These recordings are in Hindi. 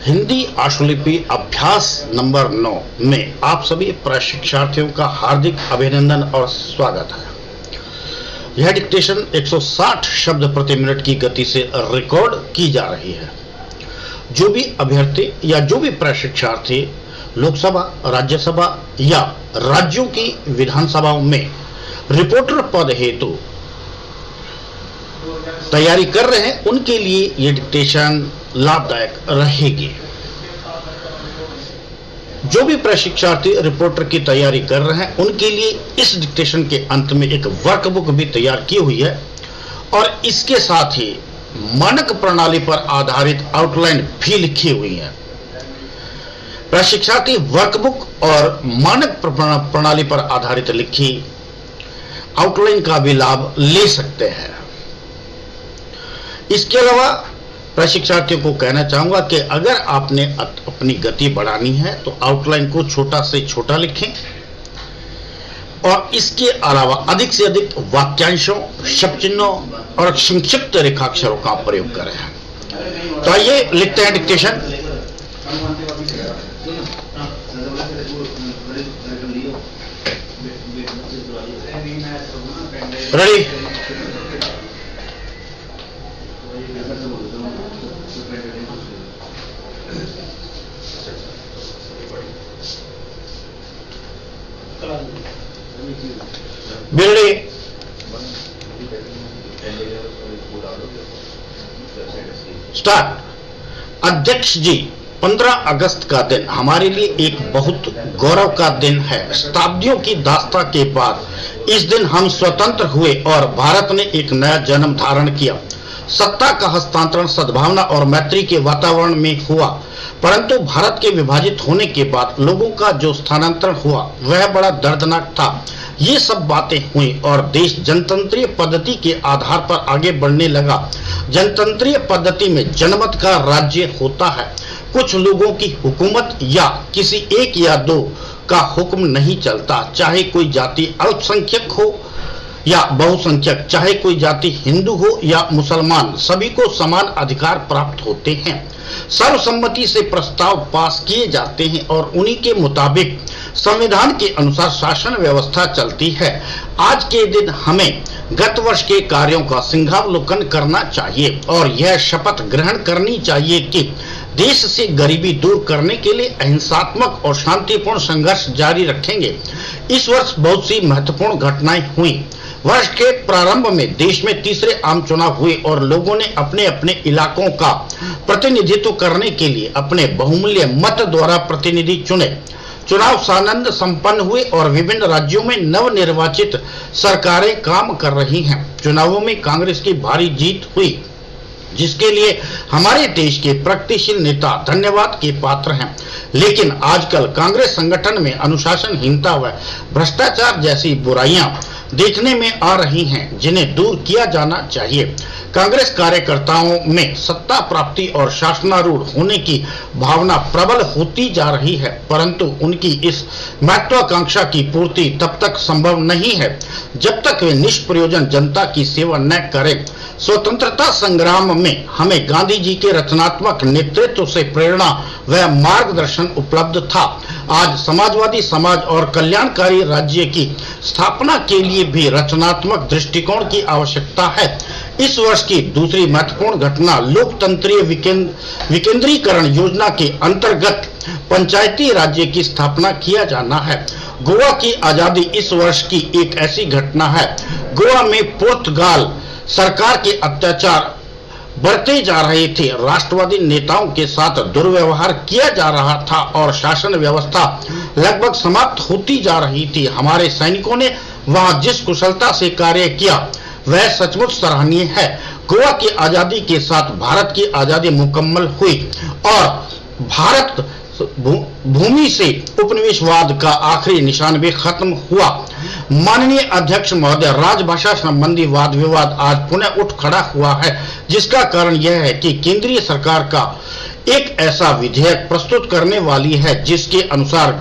हिंदी आशुलिपि अभ्यास नंबर 9 में आप सभी प्रशिक्षार्थियों का हार्दिक अभिनंदन और स्वागत है। यह डिक्टेशन 160 शब्द प्रति मिनट की गति से रिकॉर्ड की जा रही है। जो भी अभ्यर्थी या जो भी प्रशिक्षार्थी लोकसभा, राज्यसभा या राज्यों की विधानसभाओं में रिपोर्टर पद हेतु तैयारी कर रहे हैं, उनके लिए यह डिक्टेशन लाभदायक रहेगी। जो भी प्रशिक्षार्थी रिपोर्टर की तैयारी कर रहे हैं, उनके लिए इस डिक्टेशन के अंत में एक वर्कबुक भी तैयार की हुई है और इसके साथ ही मानक प्रणाली पर आधारित आउटलाइन भी लिखी हुई है। प्रशिक्षार्थी वर्कबुक और मानक प्रणाली पर आधारित लिखी आउटलाइन का भी लाभ ले सकते हैं। इसके अलावा प्रशिक्षार्थियों को कहना चाहूंगा कि अगर आपने अपनी गति बढ़ानी है तो आउटलाइन को छोटा से छोटा लिखें और इसके अलावा अधिक से अधिक वाक्यांशों, शब्द चिन्हों और संक्षिप्त रेखाक्षरों का प्रयोग करें। तो आइए लिखते हैं डिक्टेशन। रेडी? बिरड़ी स्टार्ट। अध्यक्ष जी, 15 अगस्त का दिन हमारे लिए एक बहुत गौरव का दिन है। शताब्दियों की दास्ता के बाद इस दिन हम स्वतंत्र हुए और भारत ने एक नया जन्म धारण किया। सत्ता का हस्तांतरण सद्भावना और मैत्री के वातावरण में हुआ, परंतु भारत के विभाजित होने के बाद लोगों का जो स्थानांतरण हुआ वह बड़ा दर्दनाक था। ये सब बातें हुई और देश जनतंत्रीय पद्धति के आधार पर आगे बढ़ने लगा। जनतंत्रीय पद्धति में जनमत का राज्य होता है। कुछ लोगों की हुकूमत या किसी एक या दो का हुक्म नहीं चलता। चाहे कोई जाति अल्पसंख्यक हो या बहुसंख्यक, चाहे कोई जाति हिंदू हो या मुसलमान, सभी को समान अधिकार प्राप्त होते हैं। सर्वसम्मति से प्रस्ताव पास किए जाते हैं और उन्हीं के मुताबिक संविधान के अनुसार शासन व्यवस्था चलती है। आज के दिन हमें गत वर्ष के कार्यों का सिंहावलोकन करना चाहिए और यह शपथ ग्रहण करनी चाहिए कि देश से गरीबी दूर करने के लिए अहिंसात्मक और शांतिपूर्ण संघर्ष जारी रखेंगे। इस वर्ष बहुत सी महत्वपूर्ण घटनाएं हुई। वर्ष के प्रारंभ में देश में तीसरे आम चुनाव हुए और लोगों ने अपने अपने इलाकों का प्रतिनिधित्व करने के लिए अपने बहुमूल्य मत द्वारा प्रतिनिधि चुने। चुनाव सानंद संपन्न हुए और विभिन्न राज्यों में नवनिर्वाचित सरकारें काम कर रही हैं। चुनावों में कांग्रेस की भारी जीत हुई, जिसके लिए हमारे देश के प्रगतिशील नेता धन्यवाद के पात्र हैं। लेकिन आजकल कांग्रेस संगठन में अनुशासनहीनता व भ्रष्टाचार जैसी बुराइयां देखने में आ रही हैं, जिन्हें दूर किया जाना चाहिए। कांग्रेस कार्यकर्ताओं में सत्ता प्राप्ति और शासनारूढ़ होने की भावना प्रबल होती जा रही है, परंतु उनकी इस महत्वाकांक्षा की पूर्ति तब तक संभव नहीं है जब तक वे निष्प्रयोजन जनता की सेवा न करें। स्वतंत्रता संग्राम में हमें गांधी जी के रचनात्मक नेतृत्व से प्रेरणा व मार्गदर्शन उपलब्ध था। आज समाजवादी समाज और कल्याणकारी राज्य की स्थापना के लिए भी रचनात्मक दृष्टिकोण की आवश्यकता है। इस वर्ष की दूसरी महत्वपूर्ण घटना लोकतंत्रीय विकेंद्रीकरण योजना के अंतर्गत पंचायती राज्य की स्थापना किया जाना है। गोवा की आजादी इस वर्ष की एक ऐसी घटना है। गोवा में पुर्तगाल सरकार के अत्याचार बढ़ते जा रहे थे, राष्ट्रवादी नेताओं के साथ दुर्व्यवहार किया जा रहा था और शासन व्यवस्था लगभग समाप्त होती जा रही थी। हमारे सैनिकों ने वहां जिस कुशलता से कार्य किया वह सचमुच सराहनीय है। गोवा की आजादी के साथ भारत की आजादी मुकम्मल हुई और भारत भूमि से उपनिवेशवाद का आखिरी निशान भी खत्म हुआ। माननीय अध्यक्ष महोदय, राजभाषा संबंधी वाद विवाद आज पुनः उठ खड़ा हुआ है, जिसका कारण यह है कि केंद्रीय सरकार का एक ऐसा विधेयक प्रस्तुत करने वाली है जिसके अनुसार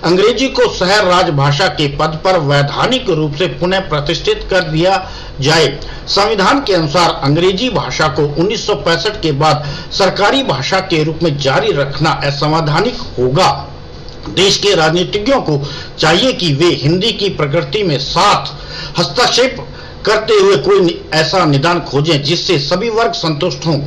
अंग्रेजी को शहर राजभाषा के पद पर वैधानिक रूप से पुनः प्रतिष्ठित कर दिया जाए। संविधान के अनुसार अंग्रेजी भाषा को 1965 के बाद सरकारी भाषा के रूप में जारी रखना असंवैधानिक होगा। देश के राजनीतिज्ञों को चाहिए कि वे हिंदी की प्रकृति में साथ हस्तक्षेप करते हुए कोई ऐसा निदान खोजें जिससे सभी वर्ग संतुष्ट हों।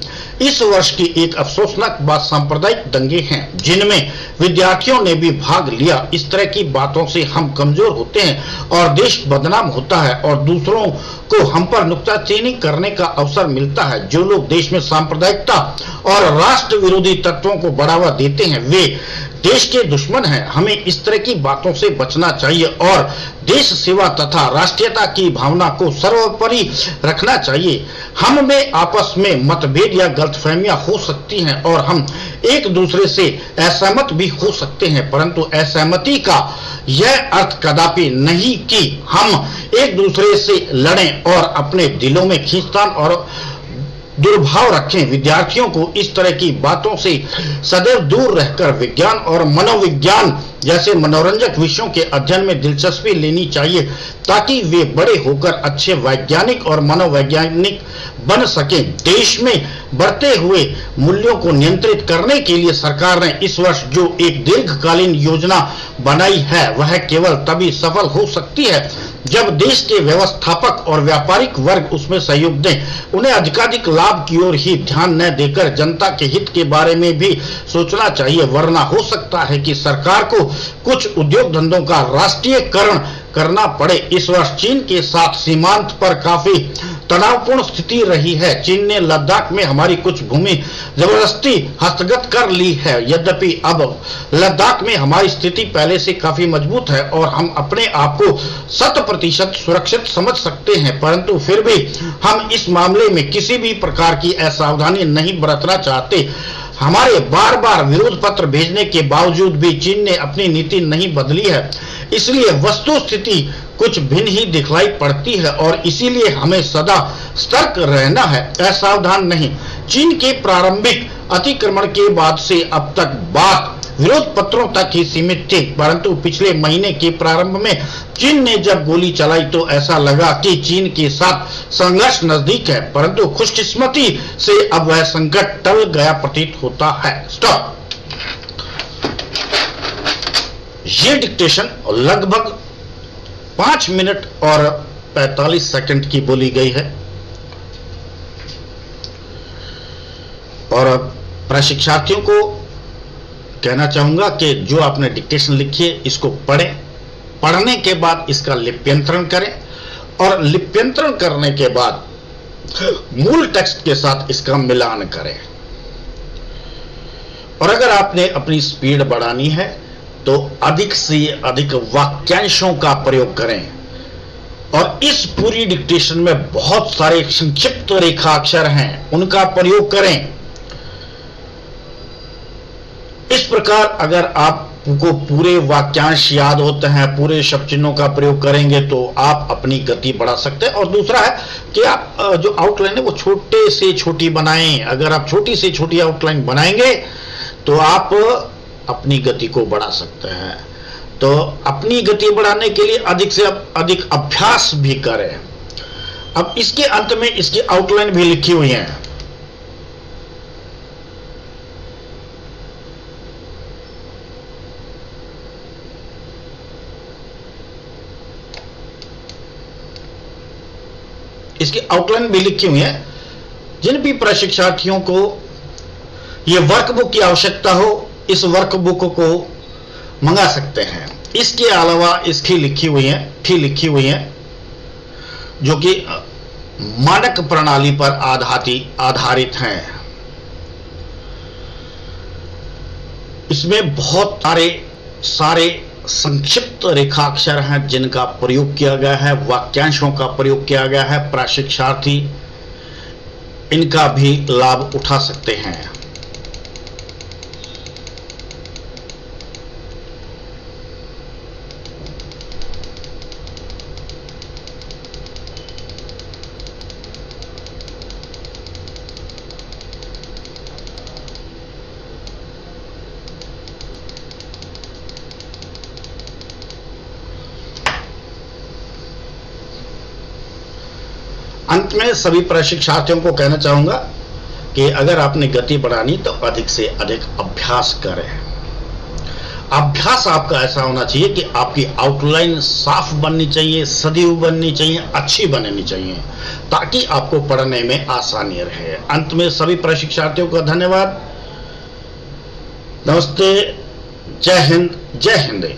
इस वर्ष की एक अफसोसनाक बात सांप्रदायिक दंगे हैं जिनमें विद्यार्थियों ने भी भाग लिया। इस तरह की बातों से हम कमजोर होते हैं और देश बदनाम होता है और दूसरों को हम पर नुक्ताचीनी करने का अवसर मिलता है। जो लोग देश में सांप्रदायिकता और राष्ट्र विरोधी तत्वों को बढ़ावा देते हैं वे देश के दुश्मन हैं। हमें इस तरह की बातों से बचना चाहिए और देश सेवा तथा राष्ट्रीयता की भावना को सर्वोपरि रखना चाहिए। हम में आपस में मतभेद या गलतफहमियां हो सकती हैं और हम एक दूसरे से असहमत भी हो सकते हैं, परंतु असहमति का यह अर्थ कदापि नहीं कि हम एक दूसरे से लड़ें और अपने दिलों में खींचतान और दुर्भाव रखें। विद्यार्थियों को इस तरह की बातों से सदैव दूर रहकर विज्ञान और मनोविज्ञान जैसे मनोरंजक विषयों के अध्ययन में दिलचस्पी लेनी चाहिए ताकि वे बड़े होकर अच्छे वैज्ञानिक और मनोवैज्ञानिक बन सकें। देश में बढ़ते हुए मूल्यों को नियंत्रित करने के लिए सरकार ने इस वर्ष जो एक दीर्घकालीन योजना बनाई है वह केवल तभी सफल हो सकती है जब देश के व्यवस्थापक और व्यापारिक वर्ग उसमें सहयोग दें। उन्हें अधिकाधिक लाभ की ओर ही ध्यान न देकर जनता के हित के बारे में भी सोचना चाहिए, वरना हो सकता है कि सरकार को कुछ उद्योग धंधों का राष्ट्रीयकरण करना पड़े। इस वर्ष चीन के साथ सीमांत पर काफी तनावपूर्ण स्थिति रही है। चीन ने लद्दाख में हमारी कुछ भूमि जबरदस्ती हस्तगत कर ली है। यद्यपि अब लद्दाख में हमारी स्थिति पहले से काफी मजबूत है और हम अपने आप को 100% सुरक्षित समझ सकते हैं, परंतु फिर भी हम इस मामले में किसी भी प्रकार की असावधानी नहीं बरतना चाहते। हमारे बार बार विरोध पत्र भेजने के बावजूद भी चीन ने अपनी नीति नहीं बदली है, इसलिए वस्तु स्थिति कुछ भिन्न ही दिखलाई पड़ती है और इसीलिए हमें सदा सतर्क रहना है, असावधान नहीं। चीन के प्रारंभिक अतिक्रमण के बाद से अब तक बात विरोध पत्रों तक ही सीमित थी, परंतु पिछले महीने के प्रारंभ में चीन ने जब गोली चलाई तो ऐसा लगा कि चीन के साथ संघर्ष नजदीक है, परंतु खुशकिस्मती से अब वह संकट टल गया प्रतीत होता है। स्टॉप। ये डिक्टेशन लगभग 5 मिनट और 45 सेकंड की बोली गई है और अब प्रशिक्षार्थियों को कहना चाहूंगा कि जो आपने डिक्टेशन लिखी है इसको पढ़ें, पढ़ने के बाद इसका लिप्यंतरण करें और लिप्यंतरण करने के बाद मूल टेक्स्ट के साथ इसका मिलान करें। और अगर आपने अपनी स्पीड बढ़ानी है तो अधिक से अधिक वाक्यांशों का प्रयोग करें और इस पूरी डिक्टेशन में बहुत सारे संक्षिप्त रेखाक्षर हैं उनका प्रयोग करें। इस प्रकार अगर आपको पूरे वाक्यांश याद होते हैं, पूरे शब्द चिन्हों का प्रयोग करेंगे तो आप अपनी गति बढ़ा सकते हैं। और दूसरा है कि आप जो आउटलाइन है वो छोटे से छोटी बनाएं। अगर आप छोटी से छोटी आउटलाइन बनाएंगे तो आप अपनी गति को बढ़ा सकते हैं। तो अपनी गति बढ़ाने के लिए अधिक से अधिक अभ्यास भी करें। अब इसके अंत में इसकी आउटलाइन भी लिखी हुई है। इसकी आउटलाइन भी लिखी हुई है। जिन भी प्रशिक्षार्थियों को यह वर्कबुक की आवश्यकता हो इस वर्कबुक को मंगा सकते हैं। इसके अलावा इसकी लिखी हुई है जो कि मानक प्रणाली पर आधारित हैं। इसमें बहुत सारे संक्षिप्त रेखाक्षर हैं जिनका प्रयोग किया गया है, वाक्यांशों का प्रयोग किया गया है। प्रशिक्षार्थी इनका भी लाभ उठा सकते हैं। अंत में सभी प्रशिक्षार्थियों को कहना चाहूंगा कि अगर आपने गति बढ़ानी तो अधिक से अधिक अभ्यास करें। अभ्यास आपका ऐसा होना चाहिए कि आपकी आउटलाइन साफ बननी चाहिए, सजीव बननी चाहिए, अच्छी बननी चाहिए, ताकि आपको पढ़ने में आसानी रहे। अंत में सभी प्रशिक्षार्थियों का धन्यवाद। नमस्ते, जय हिंद, जय हिंद।